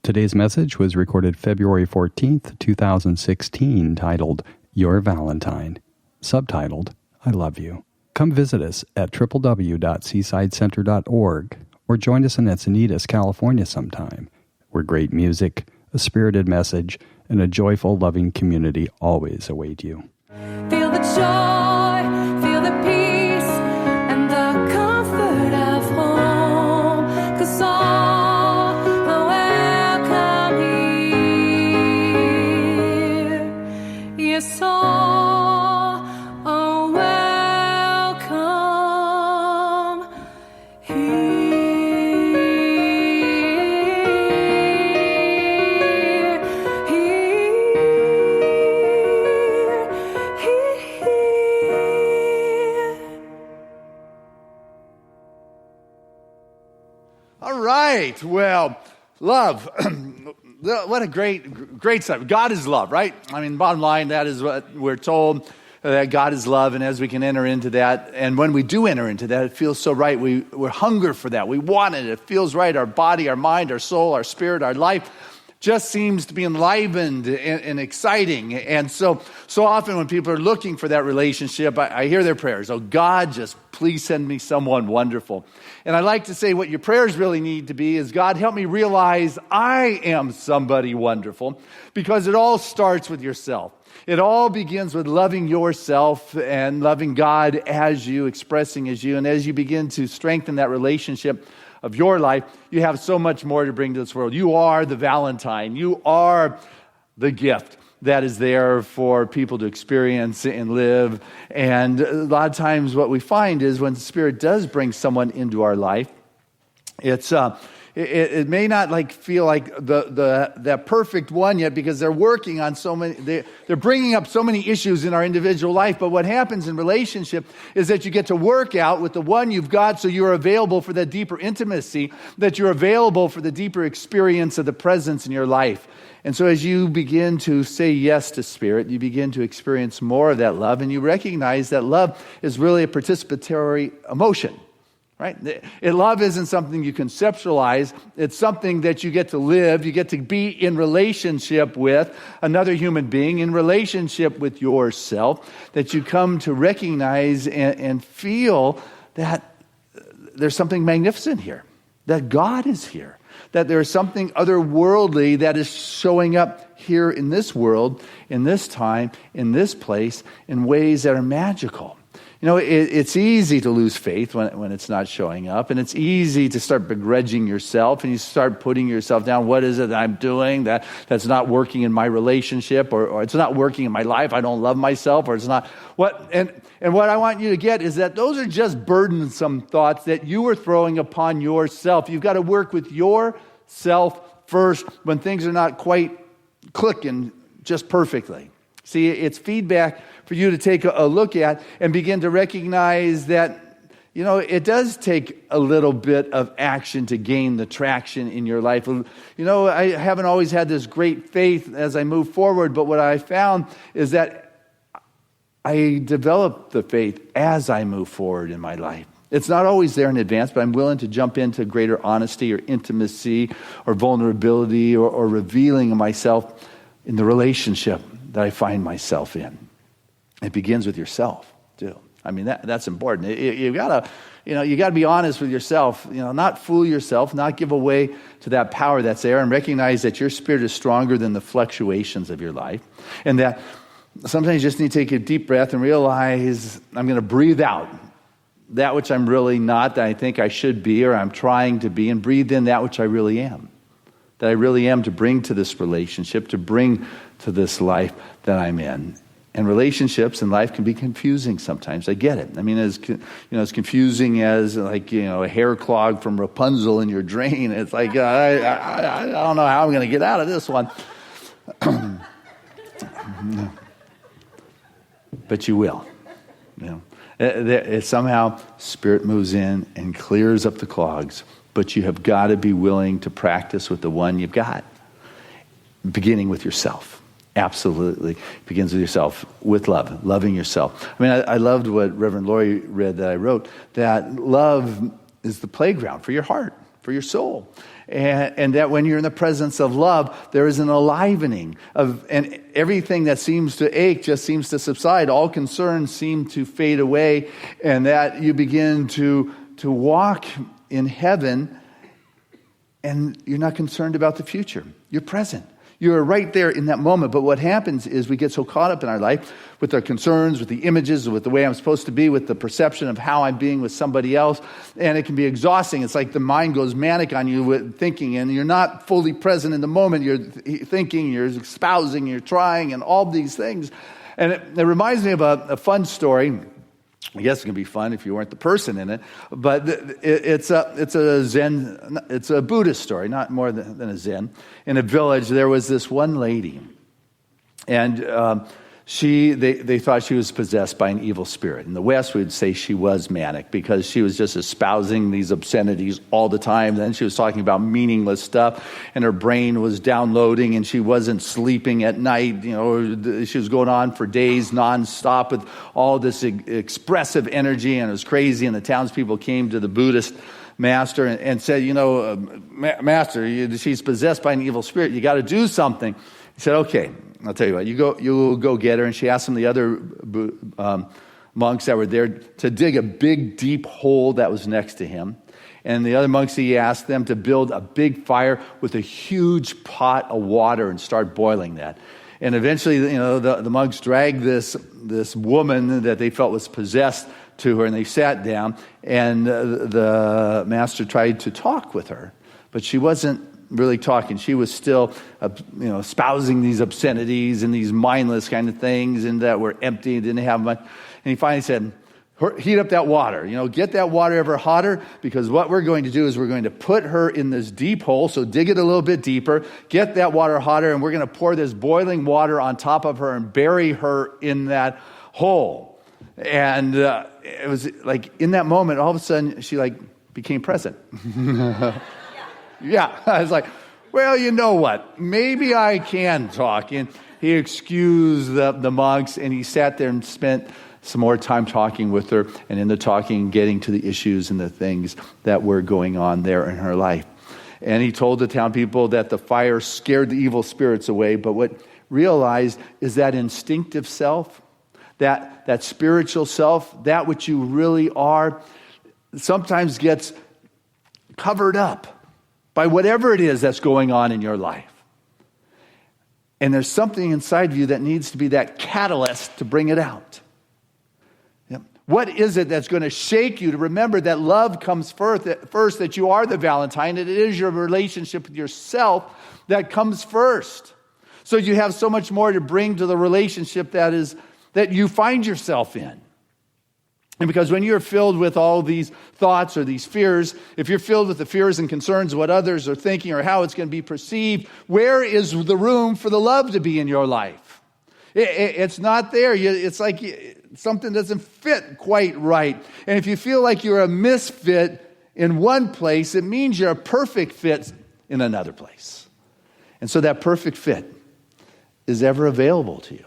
Today's message was recorded February 14th, 2016, titled Your Valentine. Subtitled, I Love You. Come visit us at www.seasidecenter.org or join us in Encinitas, California sometime, where great music, a spirited message, and a joyful, loving community always await you. Feel the joy, feel the peace, and the comfort of home, 'cause all are welcome here. Yes, all are welcome here. All right. Well, love. What a great stuff. God is love, right? I mean, bottom line, that is what we're told, that God is love. And as we can enter into that, and when we do enter into that, it feels so right. We're hunger for that. We want it. It feels right. Our body, our mind, our soul, our spirit, our life just seems to be enlivened and exciting. And so often when people are looking for that relationship, I hear their prayers. Oh, God, just please send me someone wonderful. And I like to say what your prayers really need to be is, God, help me realize I am somebody wonderful, because it all starts with yourself. It all begins with loving yourself and loving God as you, expressing as you. And as you begin to strengthen that relationship of your life, you have so much more to bring to this world. You are the Valentine. You are the gift that is there for people to experience and live. And a lot of times what we find is when the Spirit does bring someone into our life, it may not feel like that perfect one yet, because they're working on so many, they're bringing up so many issues in our individual life. But what happens in relationship is that you get to work out with the one you've got, so you're available for that deeper intimacy, that you're available for the deeper experience of the presence in your life. And so as you begin to say yes to Spirit, you begin to experience more of that love, and you recognize that love is really a participatory emotion. Right? Love isn't something you conceptualize. It's something that you get to live. You get to be in relationship with another human being, in relationship with yourself, that you come to recognize and feel that there's something magnificent here, that God is here, that there's something otherworldly that is showing up here in this world, in this time, in this place, in ways that are magical. You know, it's easy to lose faith when it's not showing up, and it's easy to start begrudging yourself, and you start putting yourself down. What is it that I'm doing that's not working in my relationship, or it's not working in my life? I don't love myself, or it's not what. And what I want you to get is that those are just burdensome thoughts that you are throwing upon yourself. You've got to work with yourself first when things are not quite clicking just perfectly. See, it's feedback for you to take a look at and begin to recognize that, you know, it does take a little bit of action to gain the traction in your life. You know, I haven't always had this great faith as I move forward, but what I found is that I develop the faith as I move forward in my life. It's not always there in advance, but I'm willing to jump into greater honesty or intimacy or vulnerability or revealing of myself in the relationship that I find myself in. It begins with yourself, too. I mean, that's important. You gotta be honest with yourself. You know, not fool yourself, not give away to that power that's there, and recognize that your spirit is stronger than the fluctuations of your life, and that sometimes you just need to take a deep breath and realize, I'm going to breathe out that which I'm really not, that I think I should be or I'm trying to be, and breathe in that which I really am. That I really am to bring to this relationship, to bring to this life that I'm in. And relationships in life can be confusing sometimes. I get it. I mean, as confusing as a hair clog from Rapunzel in your drain. It's like I don't know how I'm going to get out of this one. But you will. You know, somehow Spirit moves in and clears up the clogs. But you have got to be willing to practice with the one you've got, beginning with yourself. Absolutely. It begins with yourself, with love, loving yourself. I mean, I loved what Reverend Lori read that I wrote, that love is the playground for your heart, for your soul. And that when you're in the presence of love, there is an enlivening and everything that seems to ache just seems to subside. All concerns seem to fade away, and that you begin to walk in heaven, and you're not concerned about the future. You're present. You're right there in that moment. But what happens is we get so caught up in our life with our concerns, with the images, with the way I'm supposed to be, with the perception of how I'm being with somebody else. And it can be exhausting. It's like the mind goes manic on you with thinking, and you're not fully present in the moment. You're thinking, you're espousing, you're trying, and all these things. And it reminds me of a fun story. I guess it can be fun if you weren't the person in it, but it's a Buddhist story, not more than a Zen. In a village, there was this one lady, and they thought she was possessed by an evil spirit. In the West, we would say she was manic because she was just espousing these obscenities all the time. Then she was talking about meaningless stuff, and her brain was downloading, and she wasn't sleeping at night. She was going on for days nonstop with all this expressive energy, and it was crazy. And the townspeople came to the Buddhist master and said, Master, she's possessed by an evil spirit. You got to do something. He said, okay, I'll tell you what, you go get her. And she asked some of the other monks that were there to dig a big, deep hole that was next to him. And the other monks, he asked them to build a big fire with a huge pot of water and start boiling that. And eventually, the monks dragged this woman that they felt was possessed to her, and they sat down, and the master tried to talk with her, but she wasn't really talking. She was still, espousing these obscenities and these mindless kind of things, and that were empty, didn't have much. And he finally said, heat up that water, get that water ever hotter, because what we're going to do is we're going to put her in this deep hole, so dig it a little bit deeper, get that water hotter, and we're going to pour this boiling water on top of her and bury her in that hole. And it was like in that moment, all of a sudden, she became present. Yeah, I was like, well, you know what? Maybe I can talk. And he excused the monks, and he sat there and spent some more time talking with her, and in the talking, getting to the issues and the things that were going on there in her life. And he told the town people that the fire scared the evil spirits away, but what realized is that instinctive self, that spiritual self, that which you really are, sometimes gets covered up by whatever it is that's going on in your life. And there's something inside of you that needs to be that catalyst to bring it out. Yep. What is it that's going to shake you to remember that love comes first, that you are the Valentine, and it is your relationship with yourself that comes first. So you have so much more to bring to the relationship that you find yourself in. And because when you're filled with all these thoughts or these fears, if you're filled with the fears and concerns of what others are thinking or how it's going to be perceived, where is the room for the love to be in your life? It's not there. It's like something doesn't fit quite right. And if you feel like you're a misfit in one place, it means you're a perfect fit in another place. And so that perfect fit is ever available to you.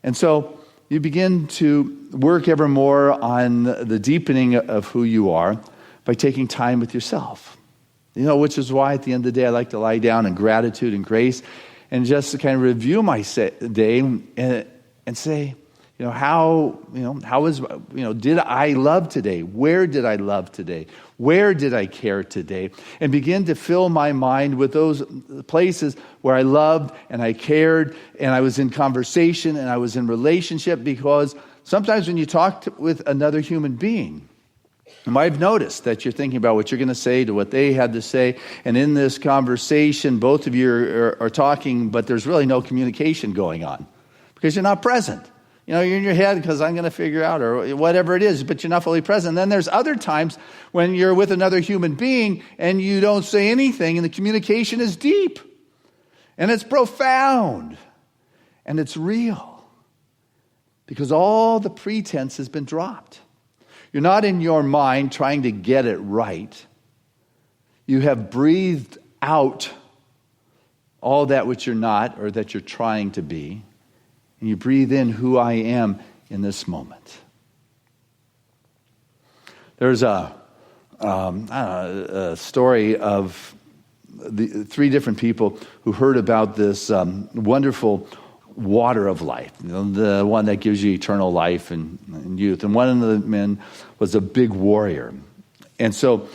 And so you begin to work ever more on the deepening of who you are by taking time with yourself. Which is why at the end of the day I like to lie down in gratitude and grace and just to kind of review my day and say, how did I love today? Where did I love today? Where did I care today? And begin to fill my mind with those places where I loved and I cared and I was in conversation and I was in relationship, because sometimes when you talk with another human being, you might have noticed that you're thinking about what you're going to say to what they had to say. And in this conversation, both of you are talking, but there's really no communication going on because you're not present. You're in your head because I'm going to figure out or whatever it is, but you're not fully present. And then there's other times when you're with another human being and you don't say anything and the communication is deep and it's profound and it's real because all the pretense has been dropped. You're not in your mind trying to get it right. You have breathed out all that which you're not or that you're trying to be. And you breathe in who I am in this moment. There's a a story of the three different people who heard about this wonderful water of life, the one that gives you eternal life and youth. And one of the men was a big warrior. And so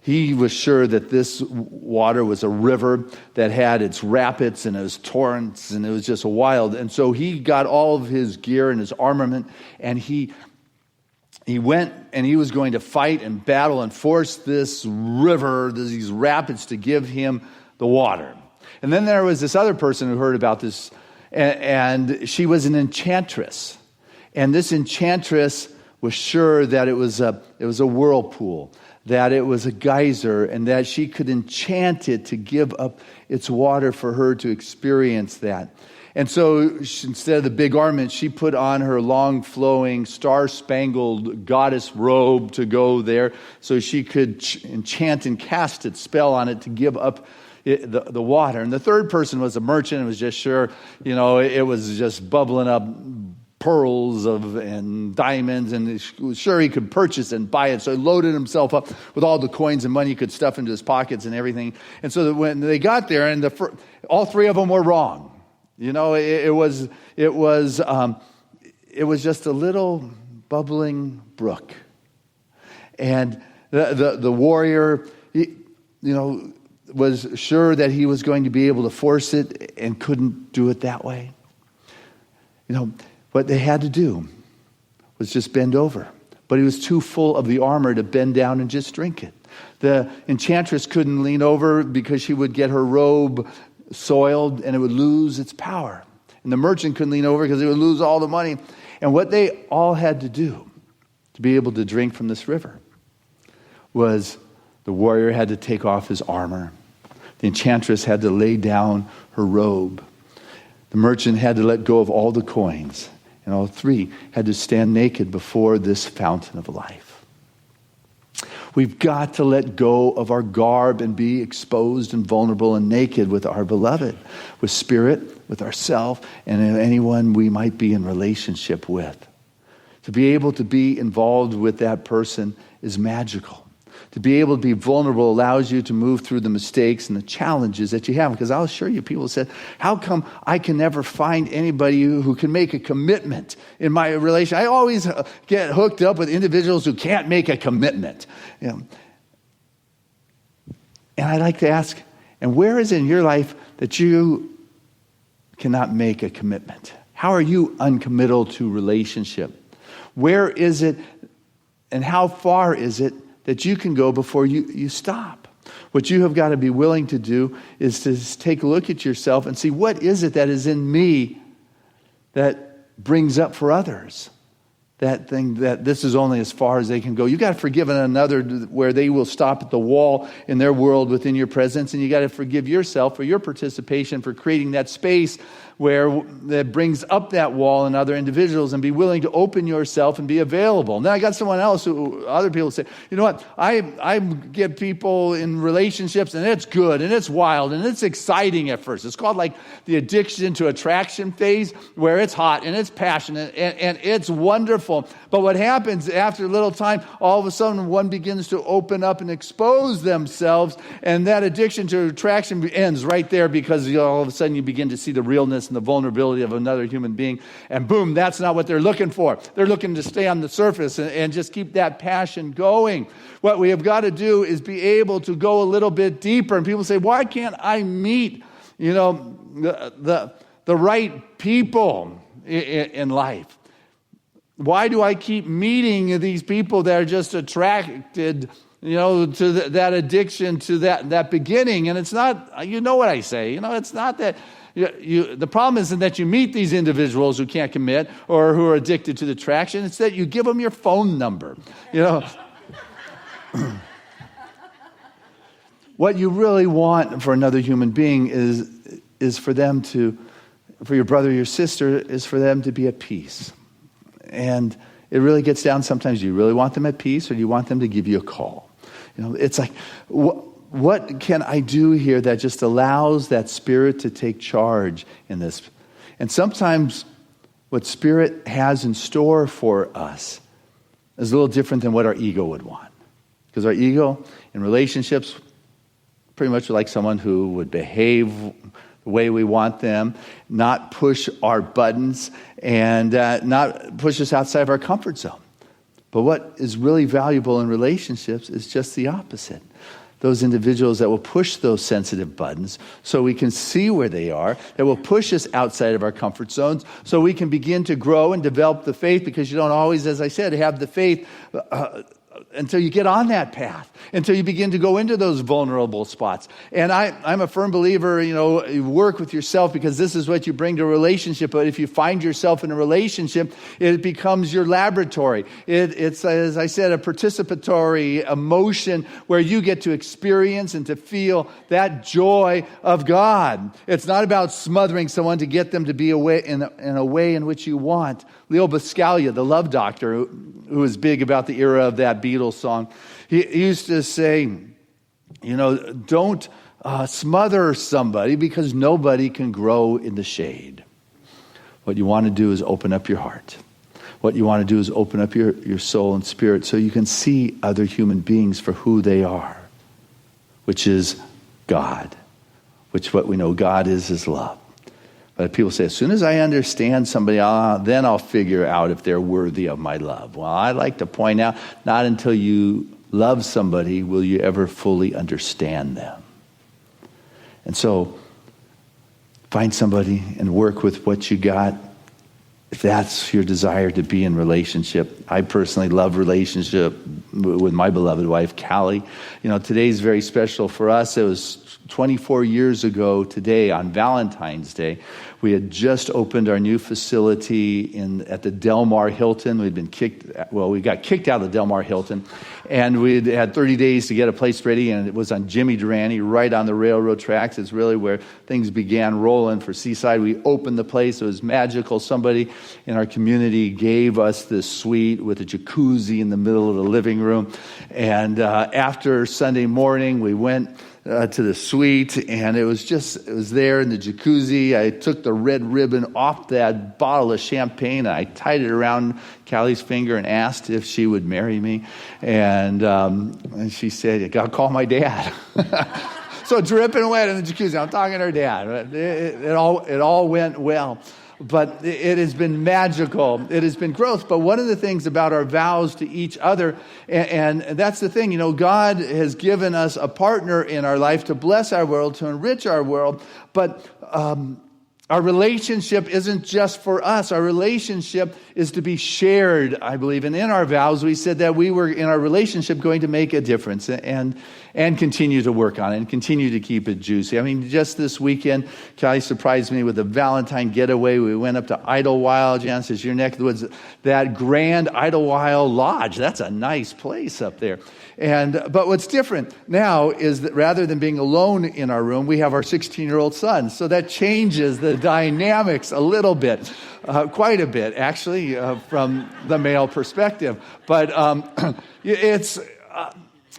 he was sure that this water was a river that had its rapids and its torrents, and it was just wild. And so he got all of his gear and his armament, and he went and he was going to fight and battle and force this river, these rapids, to give him the water. And then there was this other person who heard about this, and she was an enchantress. And this enchantress was sure that it was a whirlpool, that it was a geyser, and that she could enchant it to give up its water for her to experience that. And so instead of the big ornament, she put on her long flowing star-spangled goddess robe to go there so she could enchant and cast its spell on it to give up the water. And the third person was a merchant and was just sure, it was just bubbling up pearls and diamonds, and he was sure he could purchase and buy it. So he loaded himself up with all the coins and money he could stuff into his pockets and everything. And so that when they got there, and all three of them were wrong. It was just a little bubbling brook, and the warrior, was sure that he was going to be able to force it and couldn't do it that way. What they had to do was just bend over, but he was too full of the armor to bend down and just drink it. The enchantress couldn't lean over because she would get her robe soiled and it would lose its power. And the merchant couldn't lean over because he would lose all the money. And what they all had to do to be able to drink from this river was the warrior had to take off his armor. The enchantress had to lay down her robe. The merchant had to let go of all the coins. And all three had to stand naked before this fountain of life. We've got to let go of our garb and be exposed and vulnerable and naked with our beloved, with spirit, with ourselves, and anyone we might be in relationship with. To be able to be involved with that person is magical. To be able to be vulnerable allows you to move through the mistakes and the challenges that you have. Because I'll assure you, people said, how come I can never find anybody who can make a commitment in my relation? I always get hooked up with individuals who can't make a commitment. And I like to ask, and where is it in your life that you cannot make a commitment? How are you uncommittal to relationship? Where is it and how far is it that you can go before you stop? What you have got to be willing to do is to take a look at yourself and see, what is it that is in me that brings up for others that thing that this is only as far as they can go. You've got to forgive another where they will stop at the wall in their world within your presence, and you got to forgive yourself for your participation for creating that space where that brings up that wall in other individuals, and be willing to open yourself and be available. Now I got someone else who other people say, you know what, I get people in relationships and it's good and it's wild and it's exciting at first. It's called like the addiction to attraction phase, where it's hot and it's passionate and it's wonderful. But what happens after a little time, all of a sudden one begins to open up and expose themselves, and that addiction to attraction ends right there, because all of a sudden you begin to see the realness and the vulnerability of another human being, and boom, that's not what they're looking for. They're looking to stay on the surface and just keep that passion going. What we have got to do is be able to go a little bit deeper. And people say, why can't I meet, the right people in life? Why do I keep meeting these people that are just attracted, to that addiction, to that beginning? And it's not, what I say, it's not that the problem isn't that you meet these individuals who can't commit or who are addicted to the attraction. It's that you give them your phone number. What you really want for another human being is for them to, for your brother or your sister, is for them to be at peace. And it really gets down sometimes, do you really want them at peace, or do you want them to give you a call? It's like, what can I do here that just allows that Spirit to take charge in this? And sometimes what Spirit has in store for us is a little different than what our ego would want. Because our ego in relationships, pretty much like someone who would behave the way we want them, not push our buttons, and not push us outside of our comfort zone. But what is really valuable in relationships is just the opposite. Those individuals that will push those sensitive buttons so we can see where they are, that will push us outside of our comfort zones so we can begin to grow and develop the faith, because you don't always, as I said, have the faith until you get on that path, until you begin to go into those vulnerable spots. And I'm a firm believer, you work with yourself because this is what you bring to a relationship. But if you find yourself in a relationship, it becomes your laboratory. It's, as I said, a participatory emotion where you get to experience and to feel that joy of God. It's not about smothering someone to get them to be in a way in which you want. Leo Buscaglia, the love doctor, who was big about the era of that Beatles song, he used to say, don't smother somebody because nobody can grow in the shade. What you want to do is open up your heart. What you want to do is open up your soul and spirit so you can see other human beings for who they are, which is God, which what we know God is love. But people say, as soon as I understand somebody, then I'll figure out if they're worthy of my love. Well, I like to point out, not until you love somebody will you ever fully understand them. And so, find somebody and work with what you got. If that's your desire to be in relationship. I personally love relationship with my beloved wife, Callie. Today's very special for us. It was 24 years ago today, on Valentine's Day. We had just opened our new facility at the Del Mar Hilton. We got kicked out of the Del Mar Hilton, and we had 30 days to get a place ready, and it was on Jimmy Durante, right on the railroad tracks. It's really where things began rolling for Seaside. We opened the place. It was magical. Somebody in our community gave us this suite with a jacuzzi in the middle of the living room, and after Sunday morning, we went to the suite, and it was there in the jacuzzi. I took the red ribbon off that bottle of champagne, and I tied it around Callie's finger and asked if she would marry me. And she said, "I'll call my dad." So dripping wet in the jacuzzi, I'm talking to her dad. It all went well. But it has been magical. It has been growth. But one of the things about our vows to each other, and that's the thing, God has given us a partner in our life to bless our world, to enrich our world. But our relationship isn't just for us. Our relationship is to be shared, I believe. And in our vows, we said that we were, in our relationship, going to make a difference and continue to work on it and continue to keep it juicy. I mean, just this weekend, Callie surprised me with a Valentine getaway. We went up to Idlewild. Jan says, your neck of the woods, that Grand Idlewild Lodge. That's a nice place up there. But what's different now is that rather than being alone in our room, we have our 16-year-old son. So that changes the dynamics a little bit, quite a bit, actually, from the male perspective.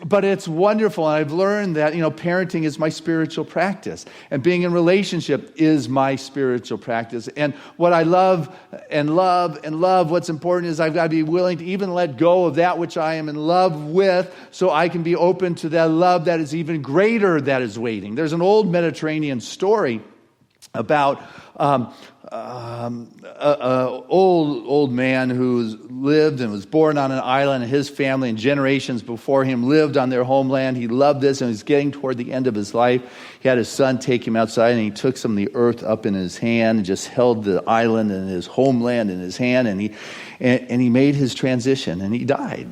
But it's wonderful, and I've learned that, parenting is my spiritual practice, and being in relationship is my spiritual practice. And what I love, what's important is I've got to be willing to even let go of that which I am in love with, so I can be open to that love that is even greater that is waiting. There's an old Mediterranean story about old man who lived and was born on an island, and his family and generations before him lived on their homeland. He loved this, and he was getting toward the end of his life. He had his son take him outside, and he took some of the earth up in his hand and just held the island and his homeland in his hand, and he made his transition, and he died.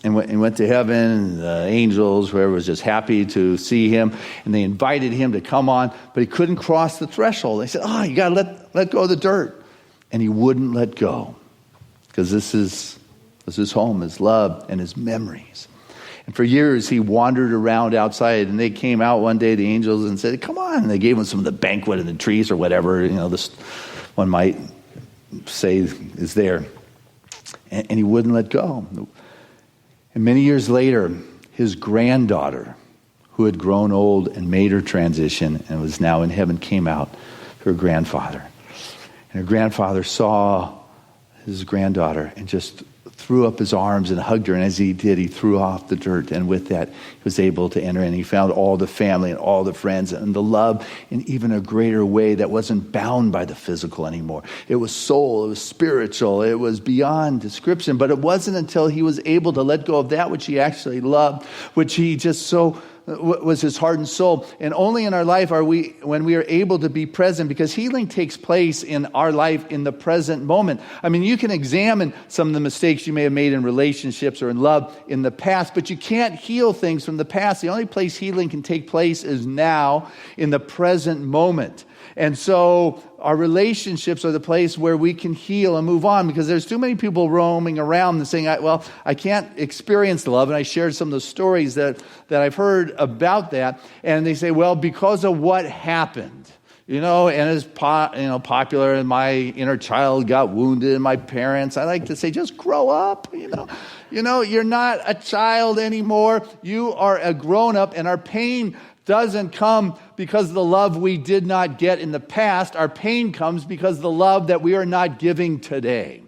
And went to heaven, and the angels, whoever, was just happy to see him. And they invited him to come on, but he couldn't cross the threshold. They said, you got to let go of the dirt. And he wouldn't let go, because this is his home, his love, and his memories. And for years, he wandered around outside, and they came out one day, the angels, and said, come on. And they gave him some of the banquet in the trees or whatever, this one might say is there. And he wouldn't let go. And many years later, his granddaughter, who had grown old and made her transition and was now in heaven, came out to her grandfather. And her grandfather saw his granddaughter and just threw up his arms and hugged her, and as he did, he threw off the dirt, and with that, he was able to enter in. He found all the family and all the friends and the love in even a greater way that wasn't bound by the physical anymore. It was soul, it was spiritual, it was beyond description, but it wasn't until he was able to let go of that which he actually loved, which he just so was his heart and soul. And only in our life are we, when we are able to be present, because healing takes place in our life in the present moment. I mean, you can examine some of the mistakes you may have made in relationships or in love in the past, but you can't heal things from the past. The only place healing can take place is now in the present moment. And so our relationships are the place where we can heal and move on, because there's too many people roaming around and saying, I can't experience love. And I shared some of the stories that I've heard about that. And they say, well, because of what happened. And it's popular, and my inner child got wounded, and my parents. I like to say, just grow up, You're not a child anymore. You are a grown-up, and our pain doesn't come because of the love we did not get in the past. Our pain comes because of the love that we are not giving today.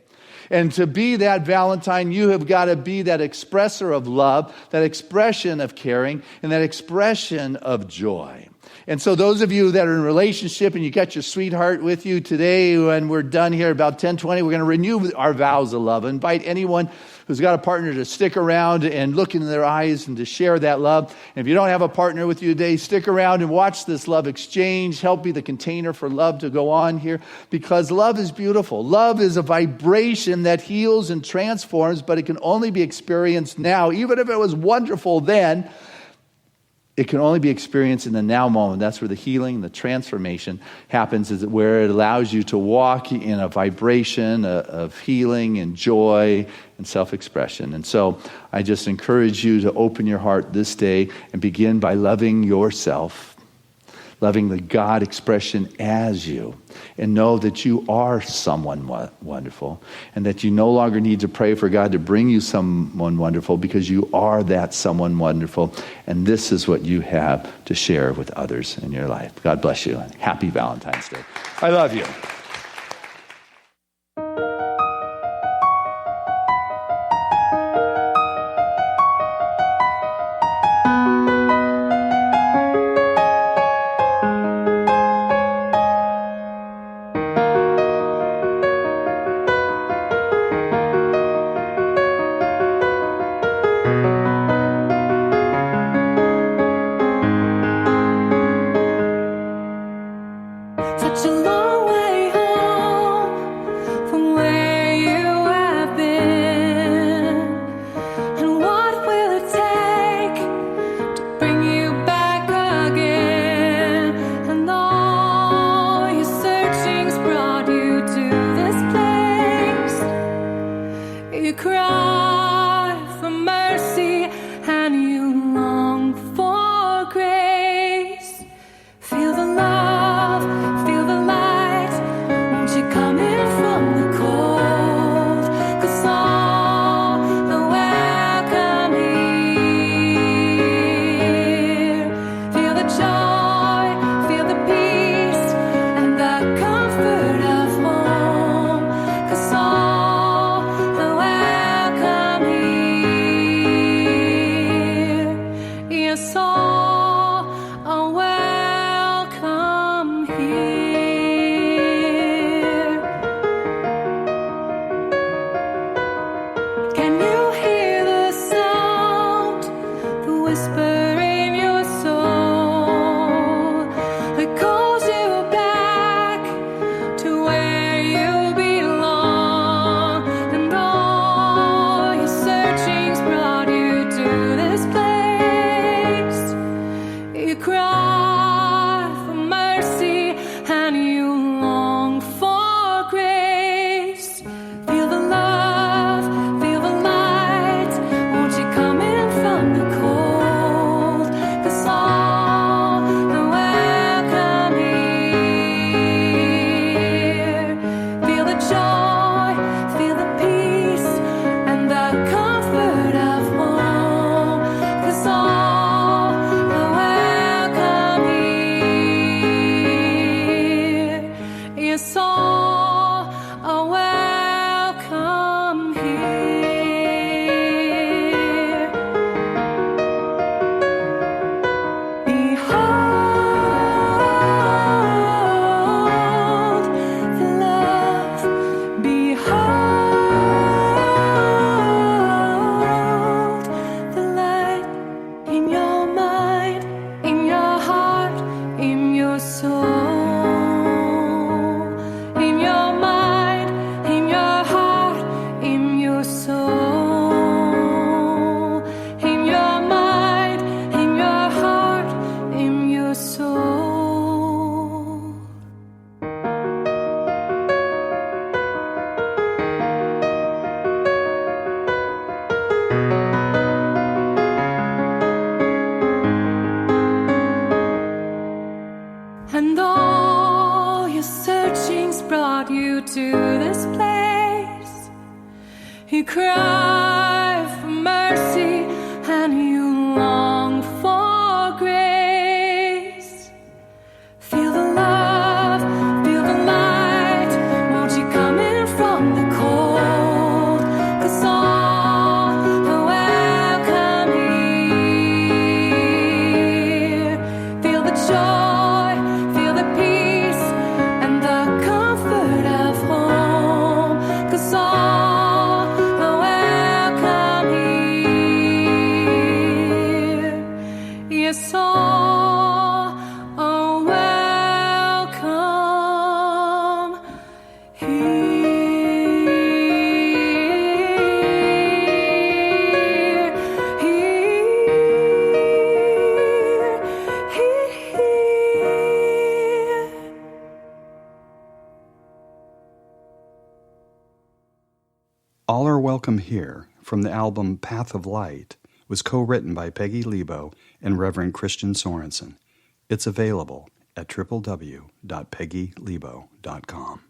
And to be that Valentine, you have got to be that expresser of love, that expression of caring, and that expression of joy. And so those of you that are in a relationship and you got your sweetheart with you today, when we're done here about 10:20, we're going to renew our vows of love. Invite anyone who's got a partner to stick around and look into their eyes and to share that love. And if you don't have a partner with you today, stick around and watch this love exchange. Help be the container for love to go on here, because love is beautiful. Love is a vibration that heals and transforms, but it can only be experienced now. Even if it was wonderful then, it can only be experienced in the now moment. That's where the healing, the transformation happens, is where it allows you to walk in a vibration of healing and joy and self-expression. And so I just encourage you to open your heart this day and begin by loving yourself, loving the God expression as you, and know that you are someone wonderful, and that you no longer need to pray for God to bring you someone wonderful, because you are that someone wonderful, and this is what you have to share with others in your life. God bless you, and happy Valentine's Day. I love you. Such a long way home from where you have been. And what will it take to bring you back again? And all your searching's brought you to this place. You cry for mercy and you long for grace. Feel the love, feel the light. Won't you come in from the cold? 'Cause all are welcome here. Feel the joy, feel the peace, and the comfort of home. 'Cause all are welcome here. Yes, all are welcome here. Can you hear the sound, the whisper in your soul? It calls you back to where you belong. And all your searching's brought you to this place. You cry for mercy soul, in your mind, in your heart, in your soul, in your mind, in your heart, in your soul. And all your searchings brought you to this place. You cry for mercy and you long for grace. Feel the love, feel the light. Won't you come in from the cold? 'Cause all are welcome here. Feel the joy, feel the peace, and the comfort of home. 'Cause all are welcome here. Yes, all are welcome here. Here. All Are Welcome Here, from the album Path of Light, was co-written by Peggy Lebo and Reverend Christian Sorensen. It's available at www.peggylebo.com.